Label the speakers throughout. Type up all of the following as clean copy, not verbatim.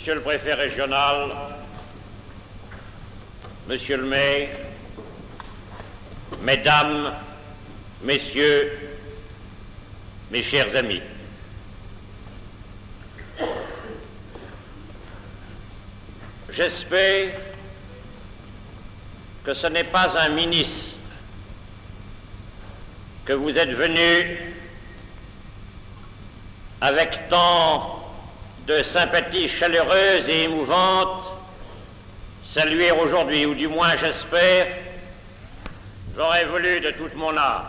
Speaker 1: Monsieur le préfet régional, Monsieur le maire, Mesdames, Messieurs, mes chers amis, j'espère que ce n'est pas un ministre que vous êtes venu avec tant de sympathie chaleureuse et émouvante saluer aujourd'hui, ou du moins j'espère, j'aurais voulu de toute mon âme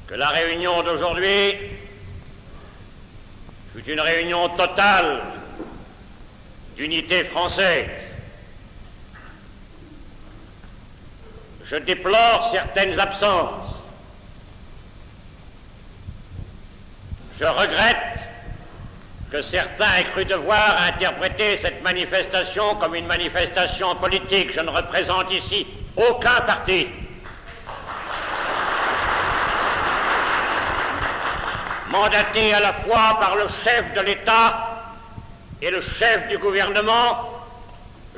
Speaker 1: que la réunion d'aujourd'hui fut une réunion totale d'unité française. Je déplore certaines absences. Je regrette que certains aient cru devoir interpréter cette manifestation comme une manifestation politique. Je ne représente ici aucun parti. Mandaté à la fois par le chef de l'État et le chef du gouvernement,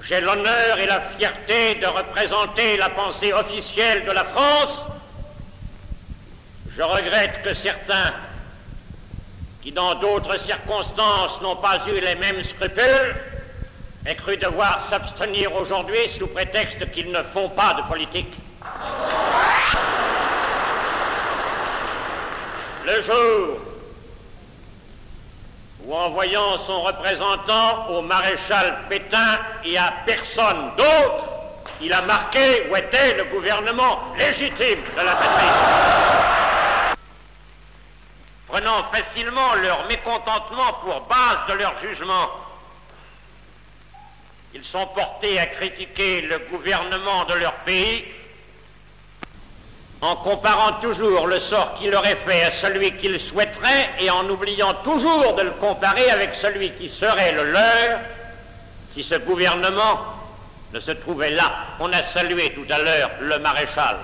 Speaker 1: j'ai l'honneur et la fierté de représenter la pensée officielle de la France. Je regrette que certains, qui dans d'autres circonstances n'ont pas eu les mêmes scrupules, aient cru devoir s'abstenir aujourd'hui sous prétexte qu'ils ne font pas de politique. Le jour où, en voyant son représentant au maréchal Pétain et à personne d'autre, il a marqué où était le gouvernement légitime de la patrie. Prenant facilement leur mécontentement pour base de leur jugement, ils sont portés à critiquer le gouvernement de leur pays en comparant toujours le sort qu'il aurait fait à celui qu'ils souhaiteraient et en oubliant toujours de le comparer avec celui qui serait le leur si ce gouvernement ne se trouvait là. On a salué tout à l'heure le maréchal.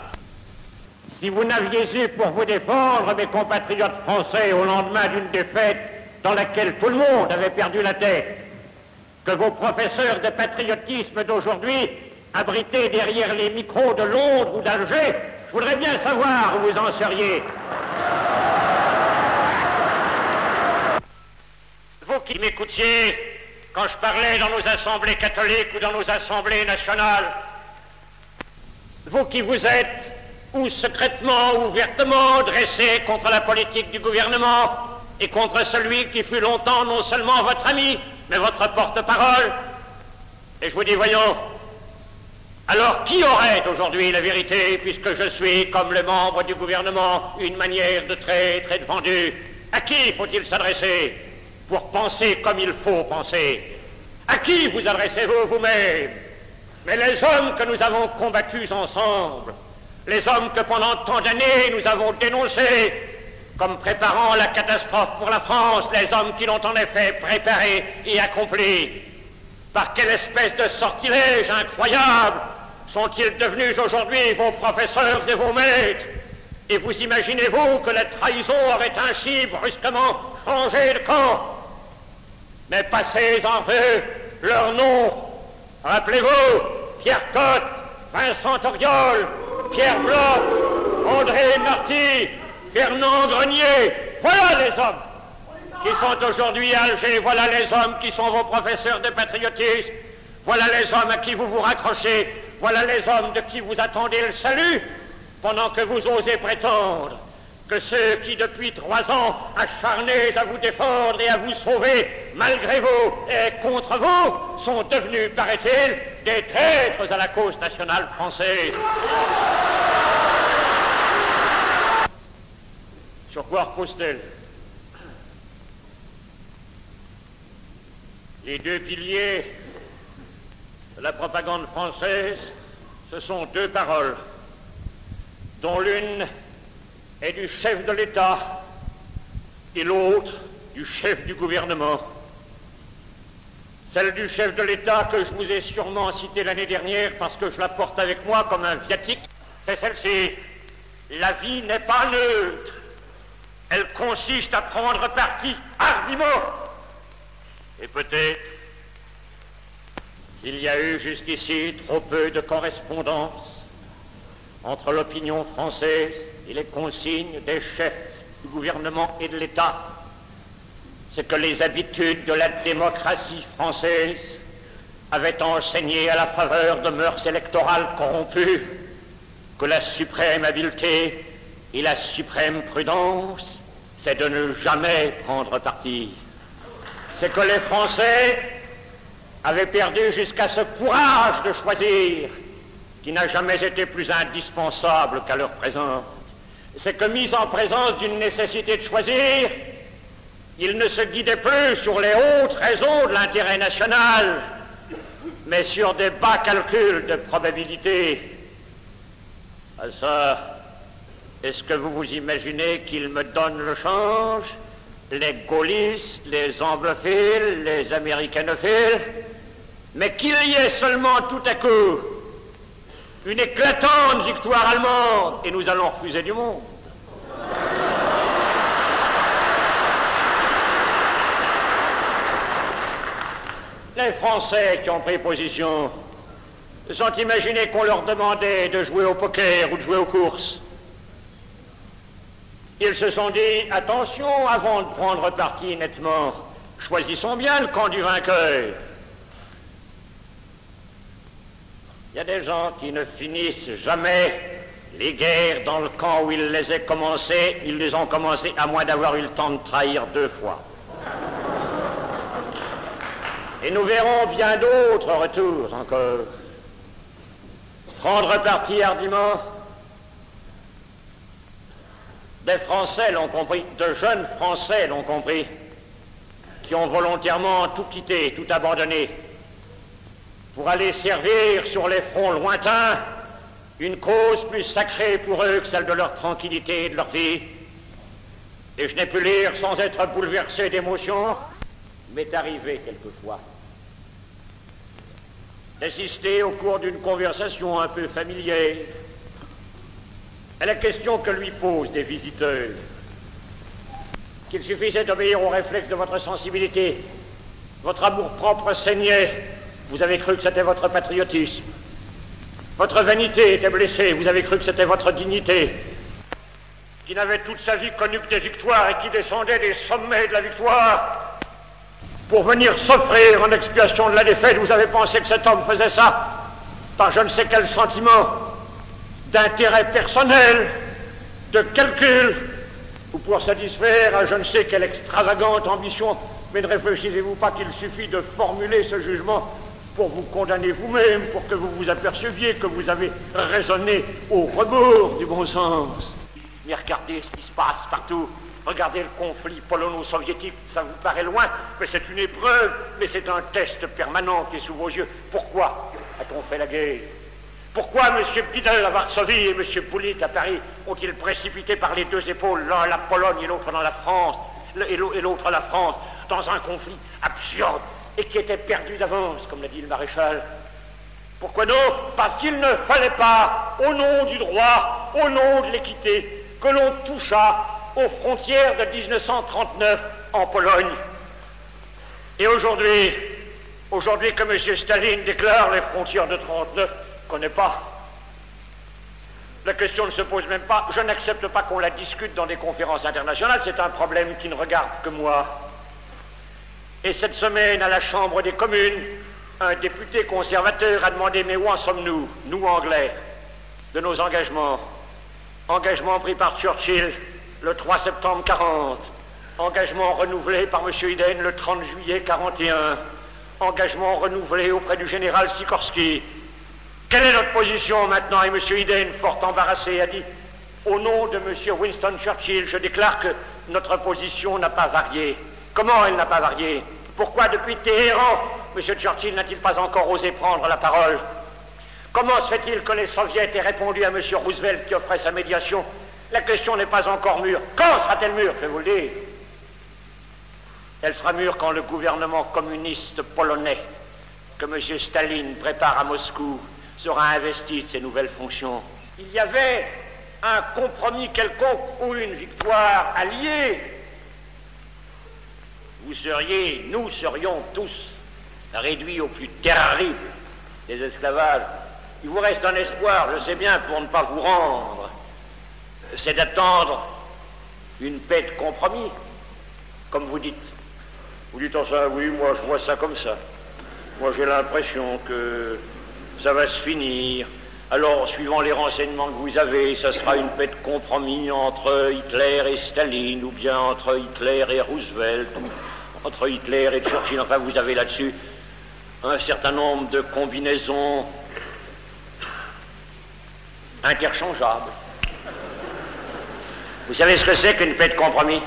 Speaker 1: Si vous n'aviez eu pour vous défendre, mes compatriotes français, au lendemain d'une défaite dans laquelle tout le monde avait perdu la tête, que vos professeurs de patriotisme d'aujourd'hui, abrités derrière les micros de Londres ou d'Alger, je voudrais bien savoir où vous en seriez. Vous qui m'écoutiez quand je parlais dans nos assemblées catholiques ou dans nos assemblées nationales, vous qui vous êtes, ou secrètement ou ouvertement, dressés contre la politique du gouvernement et contre celui qui fut longtemps non seulement votre ami, mais votre porte-parole, et je vous dis, voyons, alors qui aurait aujourd'hui la vérité, puisque je suis, comme le membre du gouvernement, une manière de traître et de vendu? À qui faut-il s'adresser pour penser comme il faut penser? À qui vous adressez-vous vous-même? Mais les hommes que nous avons combattus ensemble, les hommes que pendant tant d'années nous avons dénoncés comme préparant la catastrophe pour la France, les hommes qui l'ont en effet préparé et accompli, par quelle espèce de sortilège incroyable sont-ils devenus aujourd'hui vos professeurs et vos maîtres? Et vous imaginez-vous que la trahison aurait ainsi brusquement changé de camp? Mais passez en revue leurs noms. Rappelez-vous, Pierre Cotte, Vincent Auriol, Pierre Bloch, André Marty, Fernand Grenier. Voilà les hommes qui sont aujourd'hui à Alger. Voilà les hommes qui sont vos professeurs de patriotisme. Voilà les hommes à qui vous vous raccrochez. Voilà les hommes de qui vous attendez le salut, pendant que vous osez prétendre que ceux qui, depuis 3 ans, acharnés à vous défendre et à vous sauver, malgré vous et contre vous, sont devenus, paraît-il, des traîtres à la cause nationale française. Sur quoi repose-t-elle? Les deux piliers de la propagande française, ce sont 2 paroles, dont l'une est du chef de l'État et l'autre du chef du gouvernement. Celle du chef de l'État que je vous ai sûrement citée l'année dernière parce que je la porte avec moi comme un viatique, c'est celle-ci. La vie n'est pas neutre. Elle consiste à prendre parti hardiment Et peut-être, s'il y a eu jusqu'ici trop peu de correspondance entre l'opinion française et les consignes des chefs du gouvernement et de l'État, c'est que les habitudes de la démocratie française avaient enseigné à la faveur de mœurs électorales corrompues que la suprême habileté et la suprême prudence, c'est de ne jamais prendre parti. C'est que les Français avaient perdu jusqu'à ce courage de choisir qui n'a jamais été plus indispensable qu'à leur présence. C'est que, mis en présence d'une nécessité de choisir, ils ne se guidaient plus sur les hautes raisons de l'intérêt national, mais sur des bas calculs de probabilité. À ça, est-ce que vous vous imaginez qu'ils me donnent le change, les gaullistes, les anglophiles, les américanophiles, mais qu'il y ait seulement tout à coup une éclatante victoire allemande et nous allons refuser du monde? Les Français qui ont pris position se sont imaginés qu'on leur demandait de jouer au poker ou de jouer aux courses. Ils se sont dit, attention, avant de prendre parti nettement, choisissons bien le camp du vainqueur. Il y a des gens qui ne finissent jamais les guerres dans le camp où ils les ont commencées. Ils les ont commencées à moins d'avoir eu le temps de trahir 2 fois. Et nous verrons bien d'autres retours encore. Prendre parti hardiment. Des Français l'ont compris, de jeunes Français l'ont compris, qui ont volontairement tout quitté, tout abandonné, pour aller servir sur les fronts lointains une cause plus sacrée pour eux que celle de leur tranquillité et de leur vie. Et je n'ai pu lire sans être bouleversé d'émotion. Il m'est arrivé quelquefois d'assister au cours d'une conversation un peu familière à la question que lui posent des visiteurs, qu'il suffisait d'obéir au réflexe de votre sensibilité. Votre amour-propre saignait, vous avez cru que c'était votre patriotisme. Votre vanité était blessée, vous avez cru que c'était votre dignité. Qui n'avait toute sa vie connu que des victoires et qui descendait des sommets de la victoire pour venir s'offrir en expiation de la défaite, vous avez pensé que cet homme faisait ça par je ne sais quel sentiment d'intérêt personnel, de calcul, ou pour satisfaire à je ne sais quelle extravagante ambition. Mais ne réfléchissez-vous pas qu'il suffit de formuler ce jugement pour vous condamner vous-même, pour que vous vous aperceviez que vous avez raisonné au rebours du bon sens? Mais regardez ce qui se passe partout. Regardez le conflit polono-soviétique, ça vous paraît loin, mais c'est une épreuve, mais c'est un test permanent qui est sous vos yeux. Pourquoi a-t-on fait la guerre? Pourquoi M. Bidel à Varsovie et M. Poulit à Paris ont-ils précipité par les 2 épaules, l'un la Pologne et l'autre dans la France, et l'autre la France, dans un conflit absurde et qui était perdu d'avance, comme l'a dit le maréchal? Pourquoi non? Parce qu'il ne fallait pas, au nom du droit, au nom de l'équité, que l'on touchât aux frontières de 1939 en Pologne. Et aujourd'hui que M. Staline déclare les frontières de 1939, ne connaît pas. La question ne se pose même pas. Je n'accepte pas qu'on la discute dans des conférences internationales. C'est un problème qui ne regarde que moi. Et cette semaine, à la Chambre des communes, un député conservateur a demandé, mais où en sommes-nous, nous Anglais, de nos engagements? Engagements pris par Churchill le 3 septembre 40, engagement renouvelé par M. Eden le 30 juillet 41, engagement renouvelé auprès du général Sikorski. Quelle est notre position maintenant? Et M. Eden, fort embarrassé, a dit, au nom de M. Winston Churchill, je déclare que notre position n'a pas varié. Comment elle n'a pas varié? Pourquoi depuis Téhéran, M. Churchill n'a-t-il pas encore osé prendre la parole? Comment se fait-il que les soviets aient répondu à M. Roosevelt qui offrait sa médiation? La question n'est pas encore mûre. Quand sera-t-elle mûre? Je vais vous le dire. Elle sera mûre quand le gouvernement communiste polonais que M. Staline prépare à Moscou sera investi de ses nouvelles fonctions. Il y avait un compromis quelconque ou une victoire alliée. nous serions tous réduits au plus terrible des esclavages. Il vous reste un espoir, je sais bien, pour ne pas vous rendre, c'est d'attendre une paix de compromis, comme vous dites. Vous dites ça, oui, moi je vois ça comme ça. Moi j'ai l'impression que ça va se finir. Alors, suivant les renseignements que vous avez, ça sera une paix de compromis entre Hitler et Staline, ou bien entre Hitler et Roosevelt, ou entre Hitler et Churchill. Enfin, vous avez là-dessus un certain nombre de combinaisons interchangeables. Vous savez ce que c'est qu'une paix de compromis?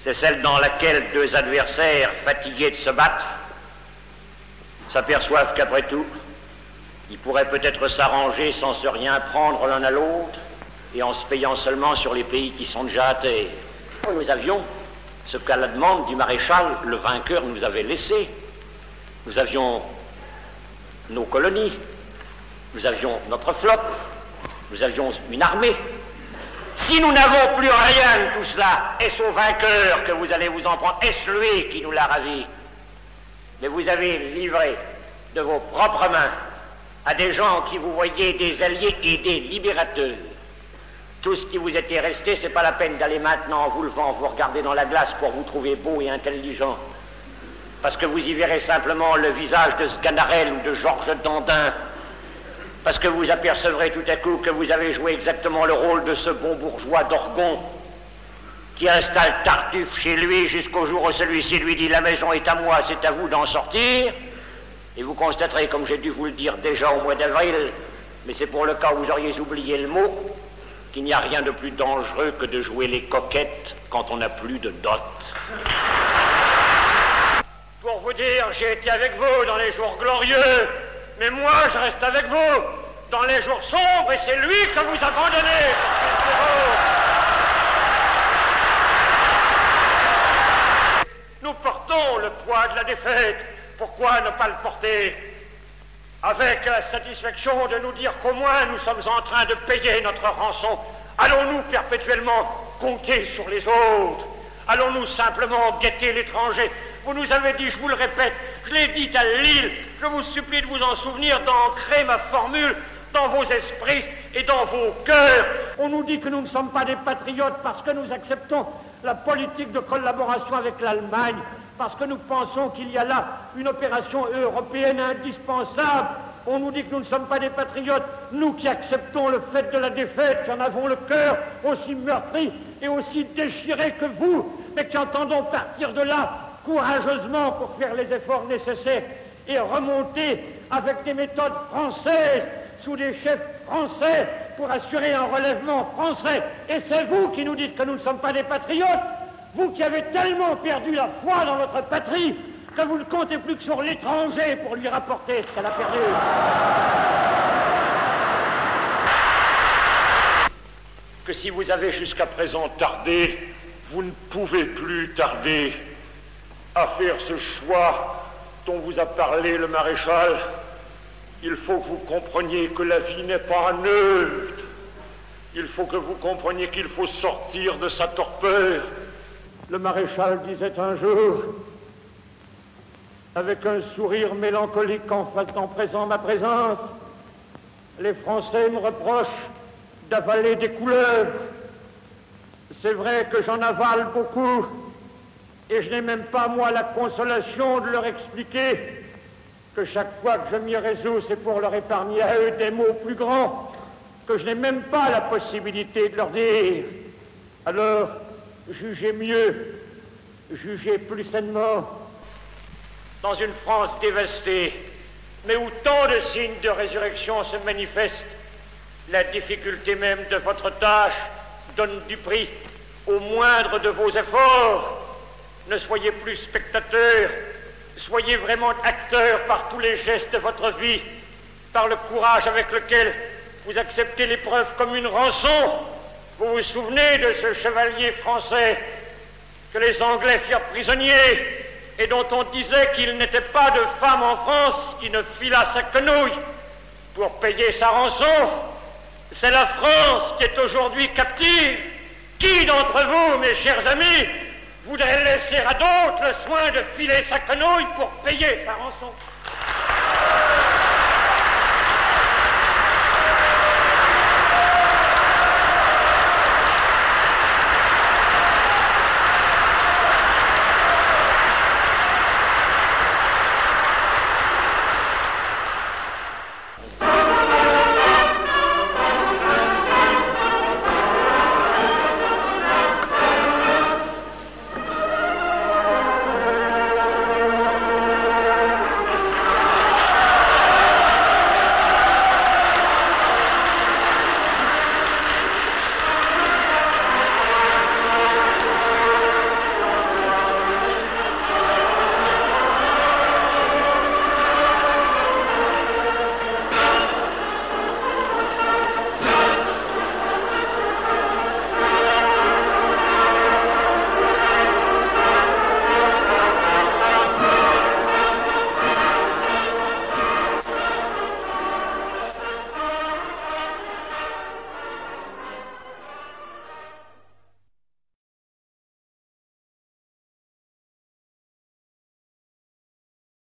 Speaker 1: C'est celle dans laquelle deux adversaires fatigués de se battre s'aperçoivent qu'après tout, ils pourraient peut-être s'arranger sans se rien prendre l'un à l'autre et en se payant seulement sur les pays qui sont déjà à terre. Nous avions ce qu'à la demande du maréchal, le vainqueur nous avait laissé. Nous avions nos colonies, nous avions notre flotte, nous avions une armée. Si nous n'avons plus rien de tout cela, est-ce au vainqueur que vous allez vous en prendre? Est-ce lui qui nous l'a ravi? Mais vous avez livré de vos propres mains à des gens qui vous voyaient des alliés et des libérateurs. Tout ce qui vous était resté, c'est pas la peine d'aller maintenant en vous levant, vous regarder dans la glace pour vous trouver beau et intelligent. Parce que vous y verrez simplement le visage de Sganarelle ou de Georges Dandin. Parce que vous apercevrez tout à coup que vous avez joué exactement le rôle de ce bon bourgeois d'Orgon qui installe Tartuffe chez lui jusqu'au jour où celui-ci lui dit « La maison est à moi, c'est à vous d'en sortir ». Et vous constaterez, comme j'ai dû vous le dire déjà au mois d'avril, mais c'est pour le cas où vous auriez oublié le mot, qu'il n'y a rien de plus dangereux que de jouer les coquettes quand on n'a plus de dot. Pour vous dire, j'ai été avec vous dans les jours glorieux, mais moi je reste avec vous dans les jours sombres et c'est lui que vous abandonnez. Nous portons le poids de la défaite. Pourquoi ne pas le porter avec la satisfaction de nous dire qu'au moins nous sommes en train de payer notre rançon? Allons-nous perpétuellement compter sur les autres? Allons-nous simplement guetter l'étranger? Vous nous avez dit, je vous le répète, je l'ai dit à Lille, je vous supplie de vous en souvenir, d'ancrer ma formule dans vos esprits et dans vos cœurs. On nous dit que nous ne sommes pas des patriotes parce que nous acceptons la politique de collaboration avec l'Allemagne, parce que nous pensons qu'il y a là une opération européenne indispensable. On nous dit que nous ne sommes pas des patriotes, nous qui acceptons le fait de la défaite, qui en avons le cœur aussi meurtri et aussi déchiré que vous, mais qui entendons partir de là courageusement pour faire les efforts nécessaires et remonter avec des méthodes françaises, sous des chefs français, pour assurer un relèvement français. Et c'est vous qui nous dites que nous ne sommes pas des patriotes, vous qui avez tellement perdu la foi dans votre patrie que vous ne comptez plus que sur l'étranger pour lui rapporter ce qu'elle a perdu. Que si vous avez jusqu'à présent tardé, vous ne pouvez plus tarder à faire ce choix dont vous a parlé le maréchal. Il faut que vous compreniez que la vie n'est pas neutre. Il faut que vous compreniez qu'il faut sortir de sa torpeur. Le maréchal disait un jour, avec un sourire mélancolique en présent ma présence, les Français me reprochent d'avaler des couleuvres. C'est vrai que j'en avale beaucoup, et je n'ai même pas, moi, la consolation de leur expliquer que chaque fois que je m'y résous, c'est pour leur épargner à eux des mots plus grands, que je n'ai même pas la possibilité de leur dire. Alors, jugez mieux, jugez plus sainement. Dans une France dévastée, mais où tant de signes de résurrection se manifestent, la difficulté même de votre tâche donne du prix au moindre de vos efforts. Ne soyez plus spectateurs, soyez vraiment acteurs par tous les gestes de votre vie, par le courage avec lequel vous acceptez l'épreuve comme une rançon. Vous vous souvenez de ce chevalier français que les Anglais firent prisonnier et dont on disait qu'il n'était pas de femme en France qui ne filât sa quenouille pour payer sa rançon? C'est la France qui est aujourd'hui captive. Qui d'entre vous, mes chers amis, voudrait laisser à d'autres le soin de filer sa quenouille pour payer sa rançon.